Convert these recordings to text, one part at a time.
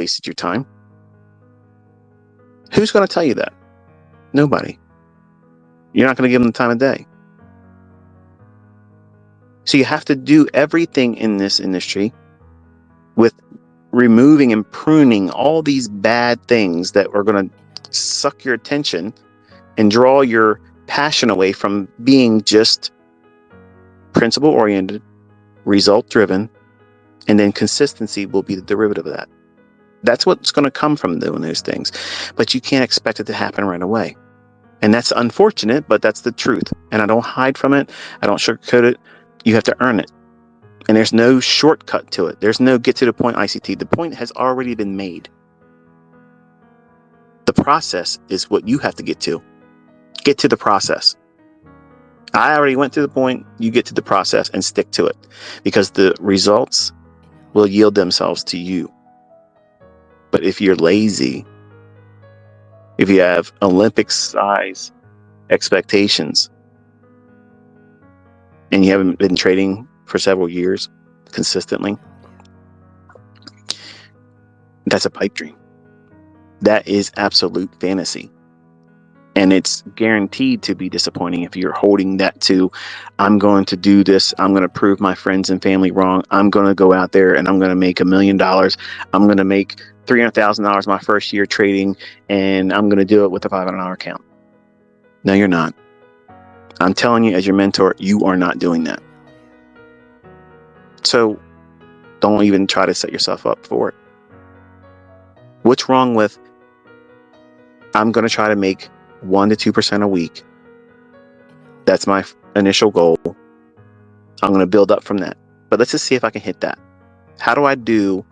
wasted your time. Who's going to tell you that? Nobody. You're not going to give them the time of day. So you have to do everything in this industry with removing and pruning all these bad things that are going to suck your attention and draw your passion away from being just principle oriented, result driven, and then consistency will be the derivative of that. That's what's going to come from doing those things. But you can't expect it to happen right away. And that's unfortunate, but that's the truth. And I don't hide from it. I don't sugarcoat it. You have to earn it. And there's no shortcut to it. There's no get to the point ICT. The point has already been made. The process is what you have to get to. Get to the process. I already went to the point. You get to the process and stick to it, because the results will yield themselves to you. But if you're lazy, if you have Olympic size expectations and you haven't been trading for several years consistently, that's a pipe dream. That is absolute fantasy. And it's guaranteed to be disappointing if you're holding that to, I'm going to do this. I'm going to prove my friends and family wrong. I'm going to go out there and I'm going to make $1 million. I'm going to make $300,000 my first year trading, and I'm going to do it with a $500 account. No, you're not. I'm telling you, as your mentor, you are not doing that. So don't even try to set yourself up for it. What's wrong with, I'm going to try to make 1 to 2% a week. That's my initial goal. I'm going to build up from that. But let's just see if I can hit that. How do I do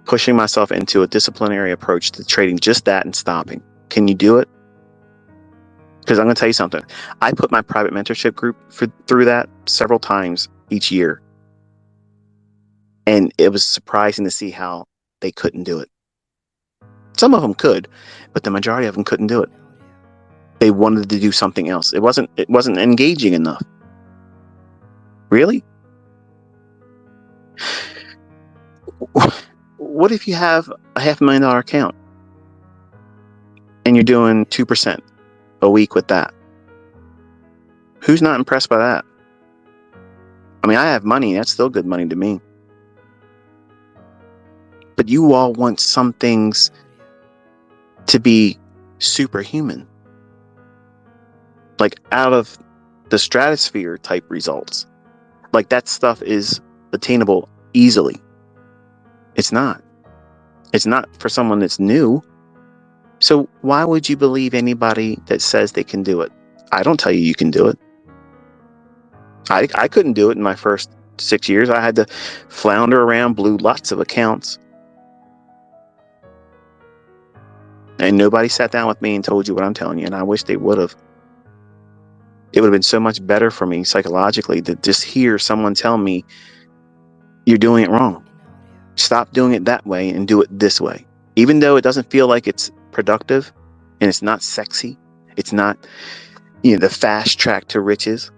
pushing myself into a disciplinary approach to trading, just that and stopping? Can you do it? Because I'm going to tell you something. I put my private mentorship group through that several times each year. And it was surprising to see how they couldn't do it. Some of them could, but the majority of them couldn't do it. They wanted to do something else. It wasn't engaging enough. Really? What if you have a $500,000 account and you're doing 2% a week with that? Who's not impressed by that? I mean, I have money. That's still good money to me. But you all want some things to be superhuman, like out of the stratosphere type results. Like that stuff is attainable easily. It's not. It's not for someone that's new. So why would you believe anybody that says they can do it? I don't tell you you can do it. I couldn't do it in my first 6 years. I had to flounder around, blew lots of accounts. And nobody sat down with me and told you what I'm telling you. And I wish they would have. It would have been so much better for me psychologically to just hear someone tell me, you're doing it wrong. Stop doing it that way and do it this way. Even though it doesn't feel like it's productive and it's not sexy. It's not, the fast track to riches.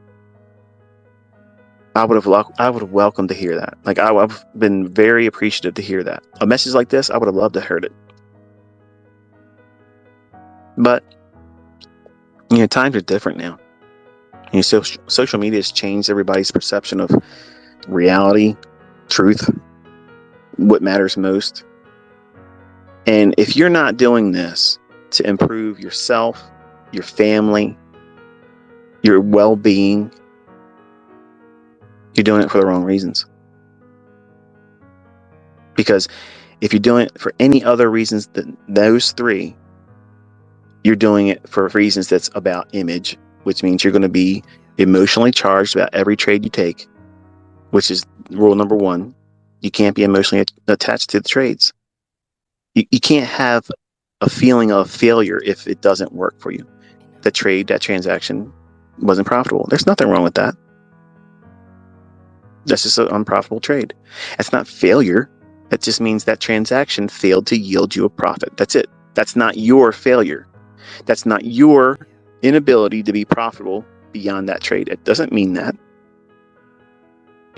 I would have welcomed to hear that. Like I've been very appreciative to hear that. A message like this, I would have loved to heard it. But, times are different now. Social media has changed everybody's perception of reality, truth, what matters most. And if you're not doing this to improve yourself, your family, your well-being, you're doing it for the wrong reasons. Because if you're doing it for any other reasons than those three, you're doing it for reasons that's about image, which means you're going to be emotionally charged about every trade you take, which is rule number 1. You can't be emotionally attached to the trades. You can't have a feeling of failure if it doesn't work for you. The trade, that transaction wasn't profitable. There's nothing wrong with that. That's just an unprofitable trade. That's not failure. That just means that transaction failed to yield you a profit. That's it. That's not your failure. That's not your inability to be profitable beyond that trade. It doesn't mean that.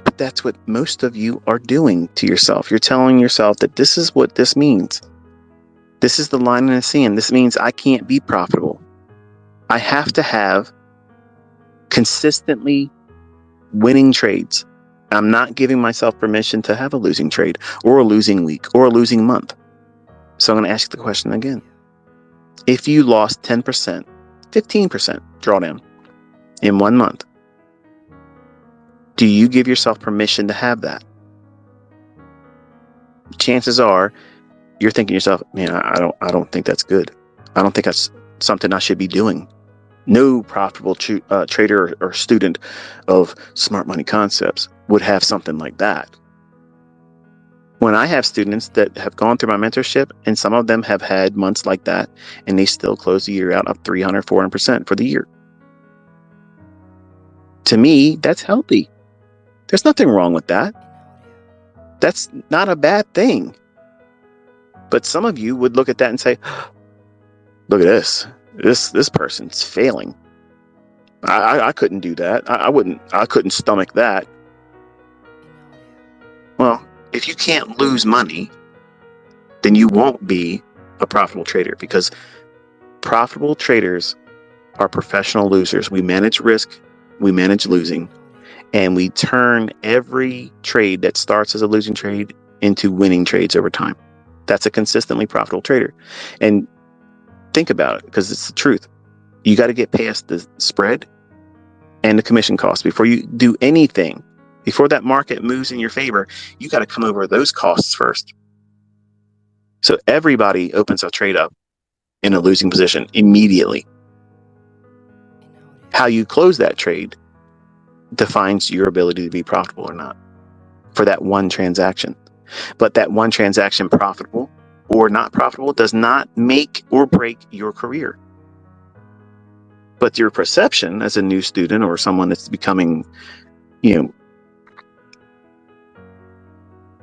But that's what most of you are doing to yourself. You're telling yourself that this is what this means. This is the line in the sand. This means I can't be profitable. I have to have consistently winning trades. I'm not giving myself permission to have a losing trade or a losing week or a losing month. So I'm going to ask the question again. If you lost 10%, 15% drawdown in 1 month, do you give yourself permission to have that? Chances are you're thinking to yourself, man, I don't think that's good. I don't think that's something I should be doing. No profitable trader or student of smart money concepts would have something like that. When I have students that have gone through my mentorship, and some of them have had months like that, and they still close the year out up 300, 400% for the year. To me, that's healthy. There's nothing wrong with that. That's not a bad thing. But some of you would look at that and say, look at this. This person's failing. I couldn't do that. I couldn't stomach that. Well, if you can't lose money, then you won't be a profitable trader, because profitable traders are professional losers. We manage risk, we manage losing, and we turn every trade that starts as a losing trade into winning trades over time. That's a consistently profitable trader. And think about it, because it's the truth. You got to get past the spread and the commission costs before you do anything. Before that market moves in your favor, you got to come over those costs first. So everybody opens a trade up in a losing position immediately. How you close that trade defines your ability to be profitable or not for that one transaction. But that one transaction, profitable or not profitable, does not make or break your career. But your perception as a new student or someone that's becoming,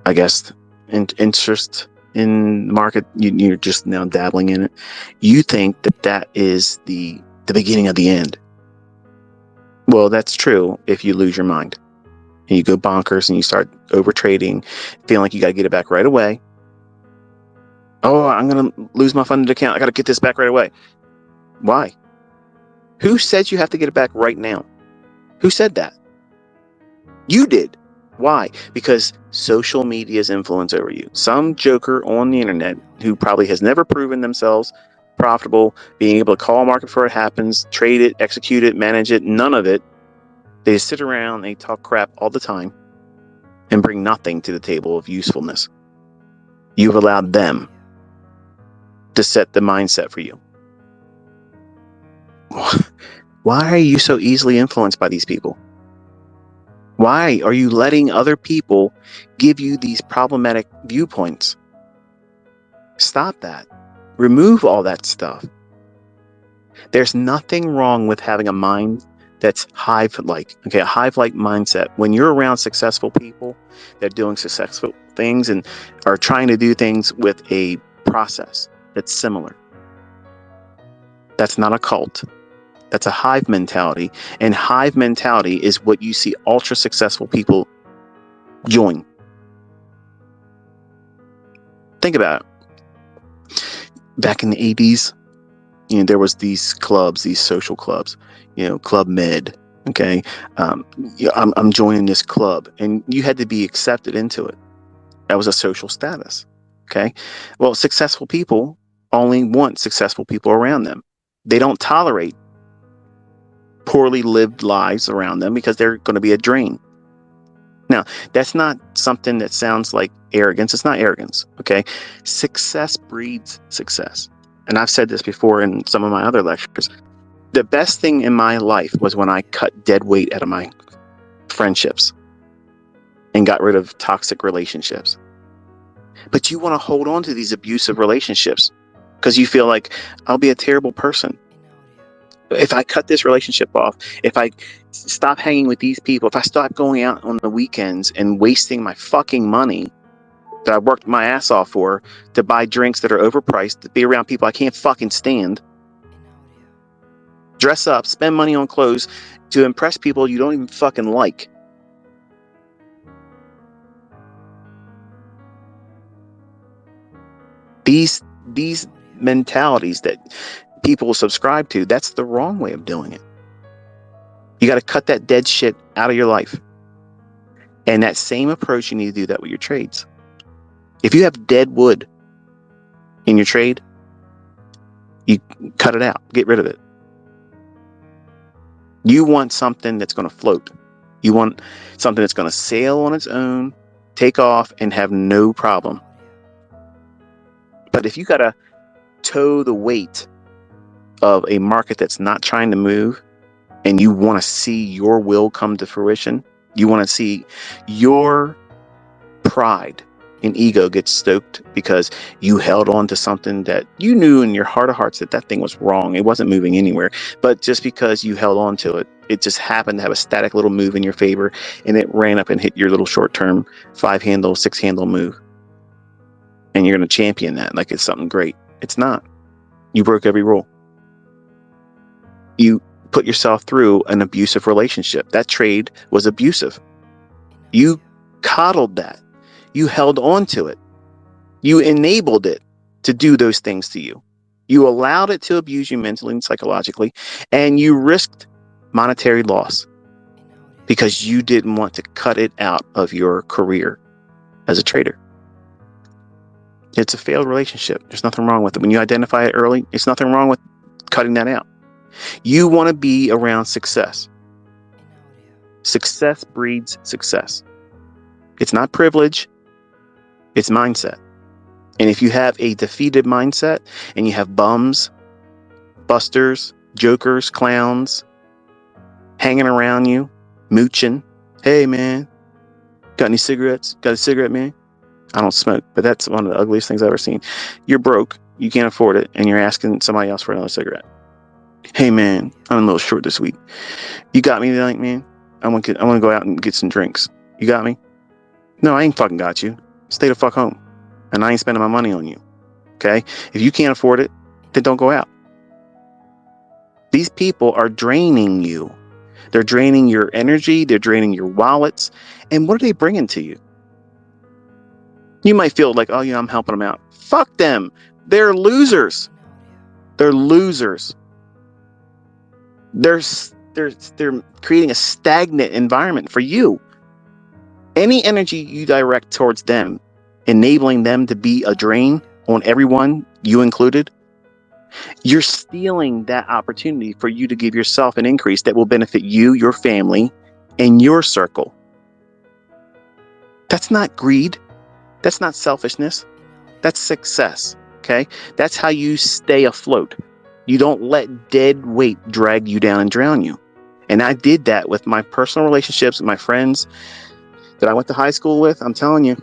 I guess, interest in the market, you're just now dabbling in it. You think that is the beginning of the end. Well, that's true if you lose your mind and you go bonkers and you start over trading, feeling like you got to get it back right away. Oh, I'm going to lose my funded account. I got to get this back right away. Why? Who said you have to get it back right now? Who said that? You did. Why? Because social media's influence over you. Some joker on the internet who probably has never proven themselves profitable, being able to call a market before it happens, trade it, execute it, manage it, none of it. They just sit around, they talk crap all the time and bring nothing to the table of usefulness. You've allowed them to set the mindset for you. Why are you so easily influenced by these people? Why are you letting other people give you these problematic viewpoints? Stop that. Remove all that stuff. There's nothing wrong with having a mind that's hive-like. Okay, a hive-like mindset. When you're around successful people that are doing successful things and are trying to do things with a process that's similar. That's not a cult. That's a hive mentality. And hive mentality is what you see ultra successful people join. Think about it. Back in the 80s, there was these clubs, these social clubs, Club Med. Okay. I'm joining this club, and you had to be accepted into it. That was a social status. Okay. Well, successful people only want successful people around them. They don't tolerate poorly lived lives around them because they're going to be a drain. Now, that's not something that sounds like arrogance. It's not arrogance. Okay. Success breeds success. And I've said this before in some of my other lectures. The best thing in my life was when I cut dead weight out of my friendships and got rid of toxic relationships. But you want to hold on to these abusive relationships because you feel like I'll be a terrible person. If I cut this relationship off, if I stop hanging with these people, if I stop going out on the weekends and wasting my fucking money that I worked my ass off for to buy drinks that are overpriced, to be around people I can't fucking stand, dress up, spend money on clothes to impress people you don't even fucking like. These mentalities that people subscribe to, that's the wrong way of doing it. You got to cut that dead shit out of your life. And that same approach, you need to do that with your trades. If you have dead wood in your trade, you cut it out, get rid of it. You want something that's going to float. You want something that's going to sail on its own, take off, and have no problem. But if you got to tow the weight of a market that's not trying to move, and you want to see your will come to fruition, you want to see your pride and ego get stoked because you held on to something that you knew in your heart of hearts that thing was wrong. It wasn't moving anywhere. But just because you held on to it, it just happened to have a static little move in your favor, and it ran up and hit your little short-term 5-handle, 6-handle move. And you're going to champion that like it's something great. It's not. You broke every rule. You put yourself through an abusive relationship. That trade was abusive. You coddled that. You held on to it. You enabled it to do those things to you. You allowed it to abuse you mentally and psychologically, and you risked monetary loss because you didn't want to cut it out of your career as a trader. It's a failed relationship. There's nothing wrong with it. When you identify it early, there's nothing wrong with cutting that out. You want to be around success. Success breeds success. It's not privilege. It's mindset. And if you have a defeated mindset and you have bums, busters, jokers, clowns hanging around you, mooching, hey man, got any cigarettes? Got a cigarette, man? I don't smoke, but that's one of the ugliest things I've ever seen. You're broke, you can't afford it, and you're asking somebody else for another cigarette. Hey man, I'm a little short this week. You got me tonight, man? I want to go out and get some drinks. You got me? No, I ain't fucking got you. Stay the fuck home. And I ain't spending my money on you. Okay? If you can't afford it, then don't go out. These people are draining you. They're draining your energy. They're draining your wallets. And what are they bringing to you? You might feel like, oh yeah, I'm helping them out. Fuck them. They're losers. They're losers. They're creating a stagnant environment for you. Any energy you direct towards them, enabling them to be a drain on everyone, you included, you're stealing that opportunity for you to give yourself an increase that will benefit you, your family, and your circle. That's not greed. That's not selfishness. That's success. Okay? That's how you stay afloat. You don't let dead weight drag you down and drown you. And I did that with my personal relationships with my friends that I went to high school with. I'm telling you,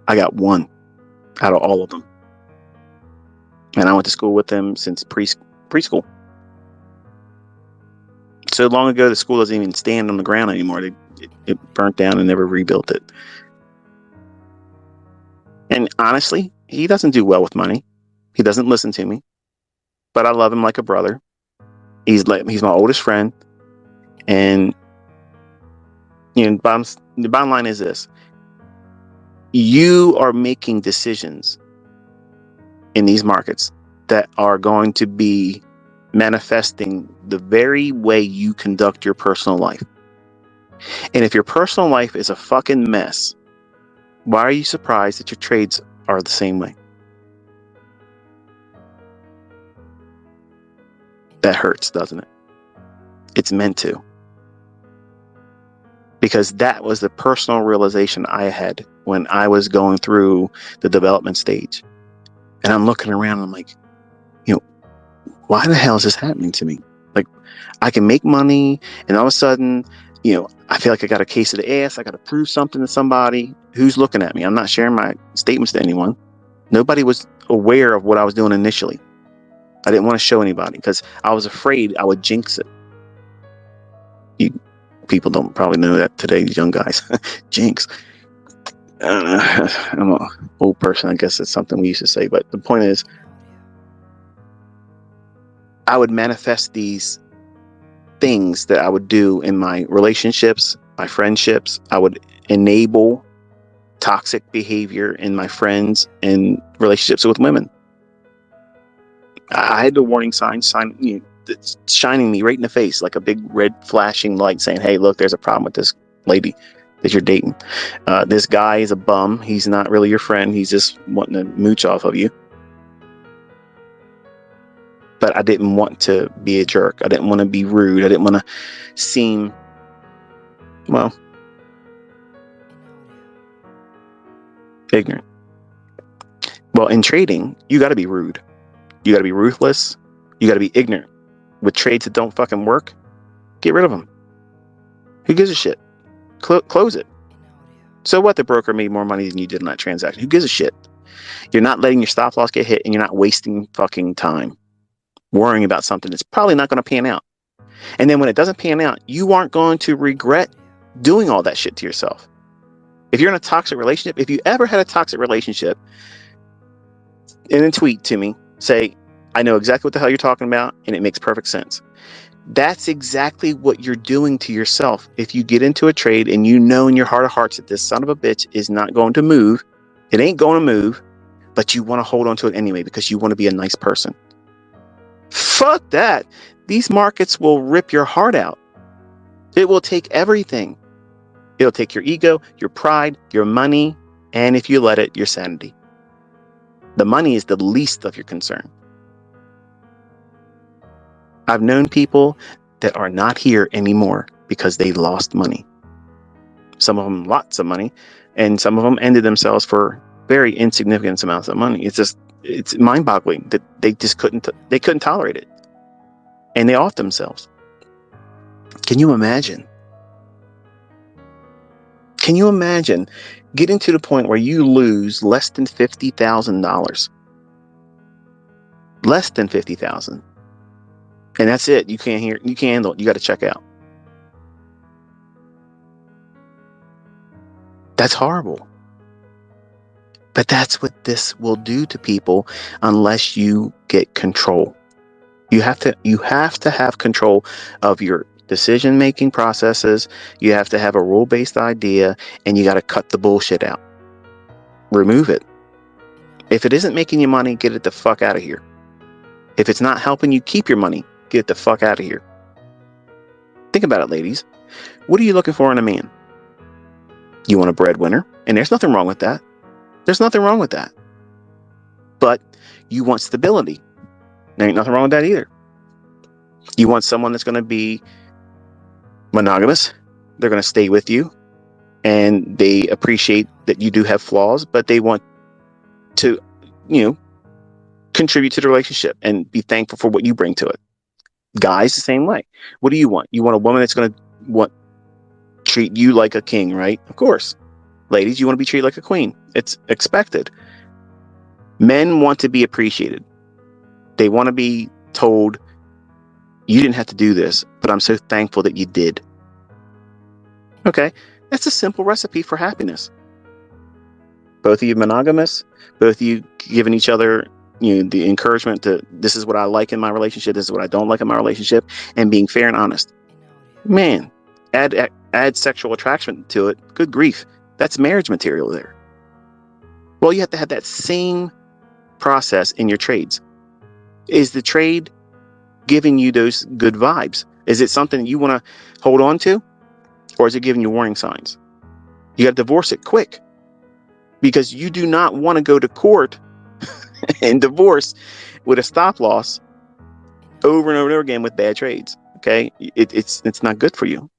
I got one out of all of them. And I went to school with them since preschool. So long ago, the school doesn't even stand on the ground anymore. It burnt down and never rebuilt it. And honestly, he doesn't do well with money. He doesn't listen to me. But I love him like a brother. He's my oldest friend. And you know, the bottom line is this. You are making decisions in these markets that are going to be manifesting the very way you conduct your personal life. And if your personal life is a fucking mess, why are you surprised that your trades are the same way? That hurts, doesn't it? It's meant to. Because that was the personal realization I had when I was going through the development stage. And I'm looking around and I'm like, you know, why the hell is this happening to me? Like, I can make money and all of a sudden, you know, I feel like I got a case of the ass. I got to prove something to somebody who's looking at me. I'm not sharing my statements to anyone. Nobody was aware of what I was doing initially. I didn't want to show anybody because I was afraid I would jinx it. People don't probably know that today, these young guys. Jinx. I'm an old person. I guess it's something we used to say. But the point is, I would manifest these things that I would do in my relationships, my friendships. I would enable toxic behavior in my friends and relationships with women. I had the warning sign shining me right in the face, like a big red flashing light saying, hey, look, there's a problem with this lady that you're dating. This guy is a bum. He's not really your friend. He's just wanting to mooch off of you. But I didn't want to be a jerk. I didn't want to be rude. I didn't want to seem, well, ignorant. Well, in trading, you got to be rude. You got to be ruthless. You got to be ignorant. With trades that don't fucking work, get rid of them. Who gives a shit? Close it. So what? The broker made more money than you did in that transaction. Who gives a shit? You're not letting your stop loss get hit, and you're not wasting fucking time worrying about something that's probably not going to pan out. And then when it doesn't pan out, you aren't going to regret doing all that shit to yourself. If you're in a toxic relationship, if you ever had a toxic relationship, and then tweet to me, say, I know exactly what the hell you're talking about, and it makes perfect sense. That's exactly what you're doing to yourself. If you get into a trade and you know in your heart of hearts that this son of a bitch is not going to move, it ain't going to move, but you want to hold on to it anyway because you want to be a nice person. Fuck that. These markets will rip your heart out. It will take everything. It'll take your ego, your pride, your money, and if you let it, your sanity. The money is the least of your concern. I've known people that are not here anymore because they lost money. Some of them lots of money, and some of them ended themselves for very insignificant amounts of money. It's mind-boggling that they couldn't tolerate it, and they off themselves. Can you imagine? Can you imagine getting to the point where you lose less than $50,000? Less than $50,000. And that's it. You can't handle it. You got to check out. That's horrible. But that's what this will do to people unless you get control. You have to have control of your decision-making processes. You have to have a rule-based idea, and you got to cut the bullshit out. Remove it. If it isn't making you money, get it the fuck out of here. If it's not helping you keep your money, get it the fuck out of here. Think about it, ladies. What are you looking for in a man? You want a breadwinner, and there's nothing wrong with that. There's nothing wrong with that. But you want stability. There ain't nothing wrong with that either. You want someone that's going to be monogamous. They're going to stay with you, and they appreciate that you do have flaws, but they want to, contribute to the relationship and be thankful for what you bring to it. Guys, the same way. What do you want? You want a woman that's going to treat you like a king, right? Of course. Ladies, you want to be treated like a queen. It's expected. Men want to be appreciated. They want to be told, you didn't have to do this, but I'm so thankful that you did. Okay, that's a simple recipe for happiness. Both of you monogamous, both of you giving each other the encouragement to, this is what I like in my relationship, this is what I don't like in my relationship, and being fair and honest. Man, add sexual attraction to it. Good grief. That's marriage material there. Well, you have to have that same process in your trades. Is the trade giving you those good vibes? Is it something that you want to hold on to? Or is it giving you warning signs? You got to divorce it quick, because you do not want to go to court and divorce with a stop loss over and over and over again with bad trades. Okay, it's not good for you.